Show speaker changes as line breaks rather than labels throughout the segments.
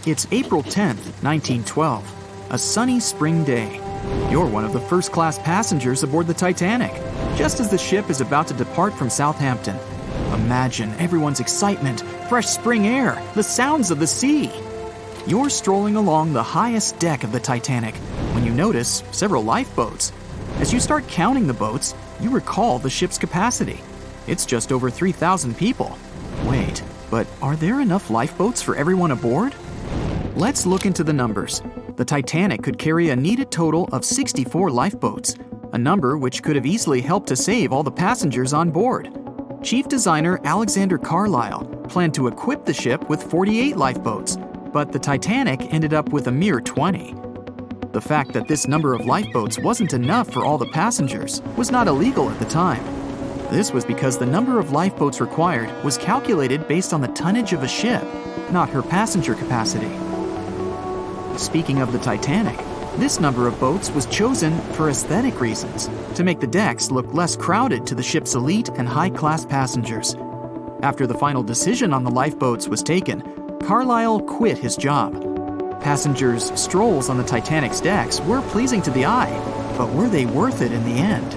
It's April 10th, 1912, a sunny spring day. You're one of the first-class passengers aboard the Titanic, just as the ship is about to depart from Southampton. Imagine everyone's excitement, fresh spring air, the sounds of the sea. You're strolling along the highest deck of the Titanic when you notice several lifeboats. As you start counting the boats, you recall the ship's capacity. It's just over 3,000 people. Wait, but are there enough lifeboats for everyone aboard? Let's look into the numbers. The Titanic could carry a needed total of 64 lifeboats, a number which could have easily helped to save all the passengers on board. Chief designer Alexander Carlisle planned to equip the ship with 48 lifeboats, but the Titanic ended up with a mere 20. The fact that this number of lifeboats wasn't enough for all the passengers was not illegal at the time. This was because the number of lifeboats required was calculated based on the tonnage of a ship, not her passenger capacity. Speaking of the Titanic, this number of boats was chosen for aesthetic reasons, to make the decks look less crowded to the ship's elite and high-class passengers. After the final decision on the lifeboats was taken, Carlisle quit his job. Passengers' strolls on the Titanic's decks were pleasing to the eye, but were they worth it in the end?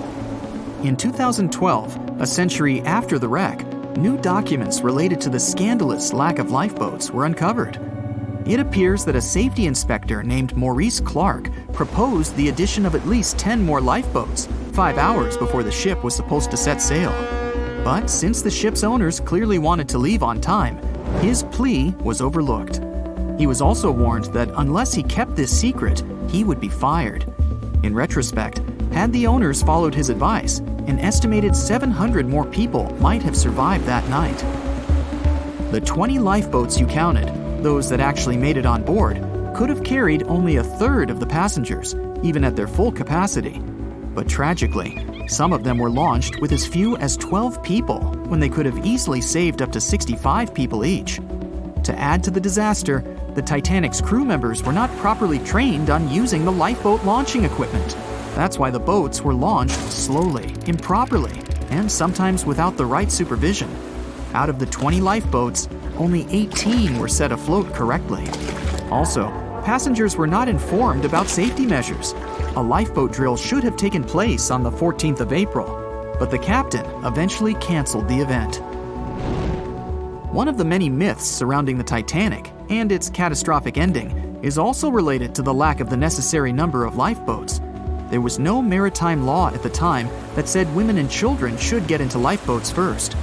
In 2012, a century after the wreck, new documents related to the scandalous lack of lifeboats were uncovered. It appears that a safety inspector named Maurice Clark proposed the addition of at least 10 more lifeboats, 5 hours before the ship was supposed to set sail. But since the ship's owners clearly wanted to leave on time, his plea was overlooked. He was also warned that unless he kept this secret, he would be fired. In retrospect, had the owners followed his advice, an estimated 700 more people might have survived that night. The 20 lifeboats you counted, those that actually made it on board, could have carried only a third of the passengers, even at their full capacity. But tragically, some of them were launched with as few as 12 people, when they could have easily saved up to 65 people each. To add to the disaster, the Titanic's crew members were not properly trained on using the lifeboat launching equipment. That's why the boats were launched slowly, improperly, and sometimes without the right supervision. Out of the 20 lifeboats, only 18 were set afloat correctly. Also, passengers were not informed about safety measures. A lifeboat drill should have taken place on the 14th of April, but the captain eventually canceled the event. One of the many myths surrounding the Titanic and its catastrophic ending is also related to the lack of the necessary number of lifeboats. There was no maritime law at the time that said women and children should get into lifeboats first.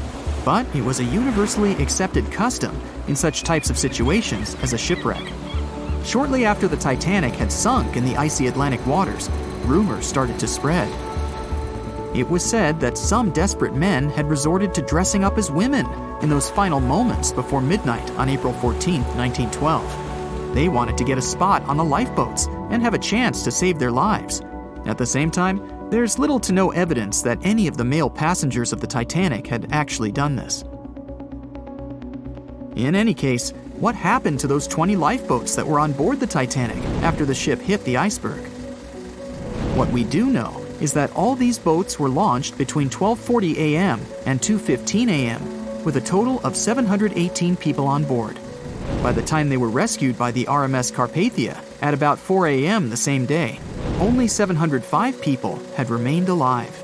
But it was a universally accepted custom in such types of situations as a shipwreck. Shortly after the Titanic had sunk in the icy Atlantic waters, rumors started to spread. It was said that some desperate men had resorted to dressing up as women in those final moments before midnight on April 14, 1912. They wanted to get a spot on the lifeboats and have a chance to save their lives. At the same time, there's little to no evidence that any of the male passengers of the Titanic had actually done this. In any case, what happened to those 20 lifeboats that were on board the Titanic after the ship hit the iceberg? What we do know is that all these boats were launched between 12:40 a.m. and 2:15 a.m. with a total of 718 people on board. By the time they were rescued by the RMS Carpathia at about 4 a.m. the same day, only 705 people had remained alive.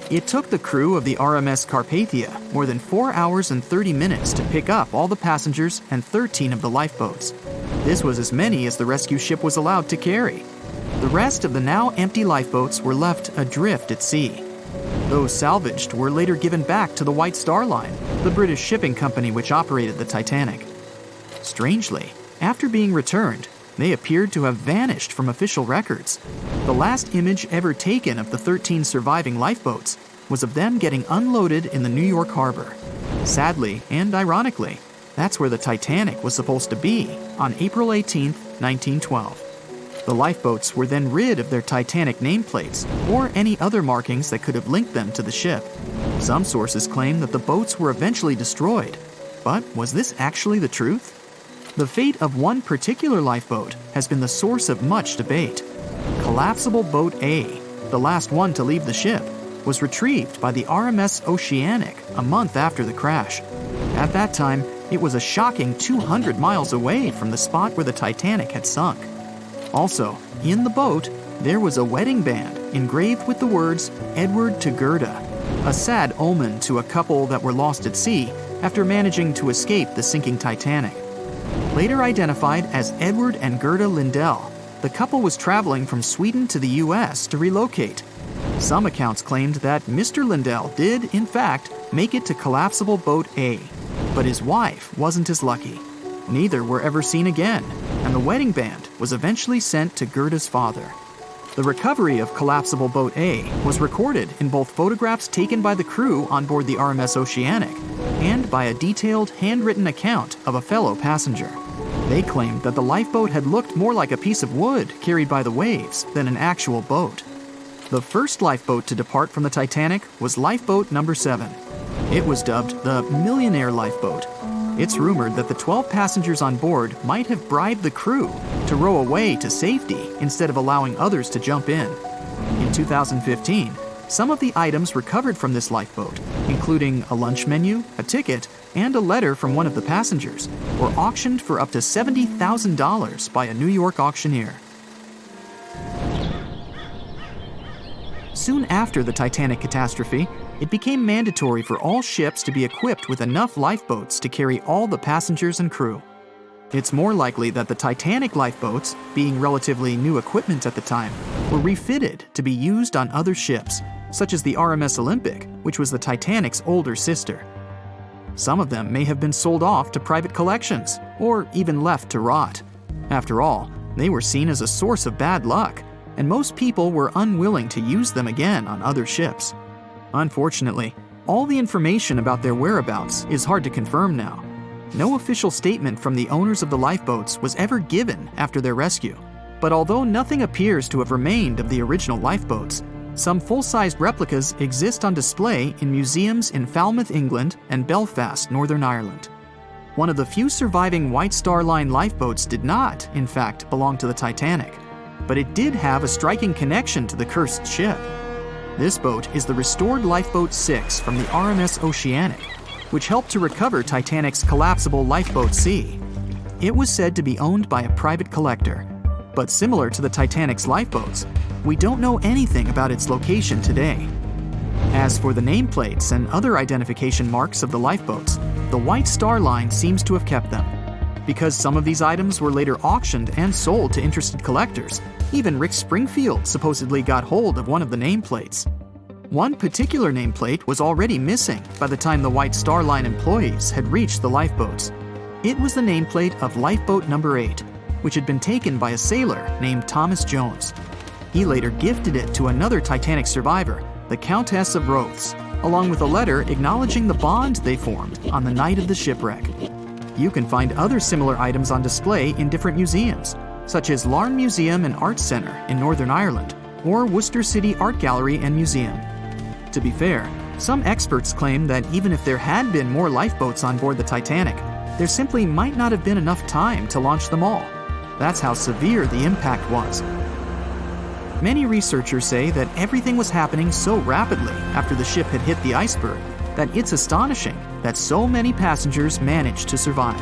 It took the crew of the RMS Carpathia more than 4 hours and 30 minutes to pick up all the passengers and 13 of the lifeboats. This was as many as the rescue ship was allowed to carry. The rest of the now empty lifeboats were left adrift at sea. Those salvaged were later given back to the White Star Line, the British shipping company which operated the Titanic. Strangely, after being returned, they appeared to have vanished from official records. The last image ever taken of the 13 surviving lifeboats was of them getting unloaded in the New York harbor. Sadly and ironically, that's where the Titanic was supposed to be on April 18, 1912. The lifeboats were then rid of their Titanic nameplates or any other markings that could have linked them to the ship. Some sources claim that the boats were eventually destroyed. But was this actually the truth? The fate of one particular lifeboat has been the source of much debate. Collapsible Boat A, the last one to leave the ship, was retrieved by the RMS Oceanic a month after the crash. At that time, It was a shocking 200 miles away from the spot where the Titanic had sunk. Also, in the boat, there was a wedding band engraved with the words "Edward to Gerda," a sad omen to a couple that were lost at sea after managing to escape the sinking Titanic. Later identified as Edward and Gerda Lindell, the couple was traveling from Sweden to the U.S. to relocate. Some accounts claimed that Mr. Lindell did, in fact, make it to collapsible boat A, but his wife wasn't as lucky. Neither were ever seen again, and the wedding band was eventually sent to Gerda's father. The recovery of collapsible boat A was recorded in both photographs taken by the crew on board the RMS Oceanic and by a detailed handwritten account of a fellow passenger. They claimed that the lifeboat had looked more like a piece of wood carried by the waves than an actual boat. The first lifeboat to depart from the Titanic was Lifeboat Number 7. It was dubbed the Millionaire Lifeboat. It's rumored that the 12 passengers on board might have bribed the crew to row away to safety instead of allowing others to jump in. In 2015, some of the items recovered from this lifeboat, including a lunch menu, a ticket, and a letter from one of the passengers, were auctioned for up to $70,000 by a New York auctioneer. Soon after the Titanic catastrophe, it became mandatory for all ships to be equipped with enough lifeboats to carry all the passengers and crew. It's more likely that the Titanic lifeboats, being relatively new equipment at the time, were refitted to be used on other ships, such as the RMS Olympic, which was the Titanic's older sister. Some of them may have been sold off to private collections, or even left to rot. After all, they were seen as a source of bad luck, and most people were unwilling to use them again on other ships. Unfortunately, all the information about their whereabouts is hard to confirm now. No official statement from the owners of the lifeboats was ever given after their rescue. But although nothing appears to have remained of the original lifeboats, some full-sized replicas exist on display in museums in Falmouth, England, and Belfast, Northern Ireland. One of the few surviving White Star Line lifeboats did not, in fact, belong to the Titanic, but it did have a striking connection to the cursed ship. This boat is the restored Lifeboat 6 from the RMS Oceanic, which helped to recover Titanic's collapsible Lifeboat C. It was said to be owned by a private collector, but similar to the Titanic's lifeboats, we don't know anything about its location today. As for the nameplates and other identification marks of the lifeboats, the White Star Line seems to have kept them. Because some of these items were later auctioned and sold to interested collectors, even Rick Springfield supposedly got hold of one of the nameplates. One particular nameplate was already missing by the time the White Star Line employees had reached the lifeboats. It was the nameplate of Lifeboat Number 8, which had been taken by a sailor named Thomas Jones. He later gifted it to another Titanic survivor, the Countess of Rothes, along with a letter acknowledging the bond they formed on the night of the shipwreck. You can find other similar items on display in different museums, such as Larne Museum and Arts Centre in Northern Ireland, or Worcester City Art Gallery and Museum. To be fair, some experts claim that even if there had been more lifeboats on board the Titanic, there simply might not have been enough time to launch them all. That's how severe the impact was. Many researchers say that everything was happening so rapidly after the ship had hit the iceberg that it's astonishing that so many passengers managed to survive.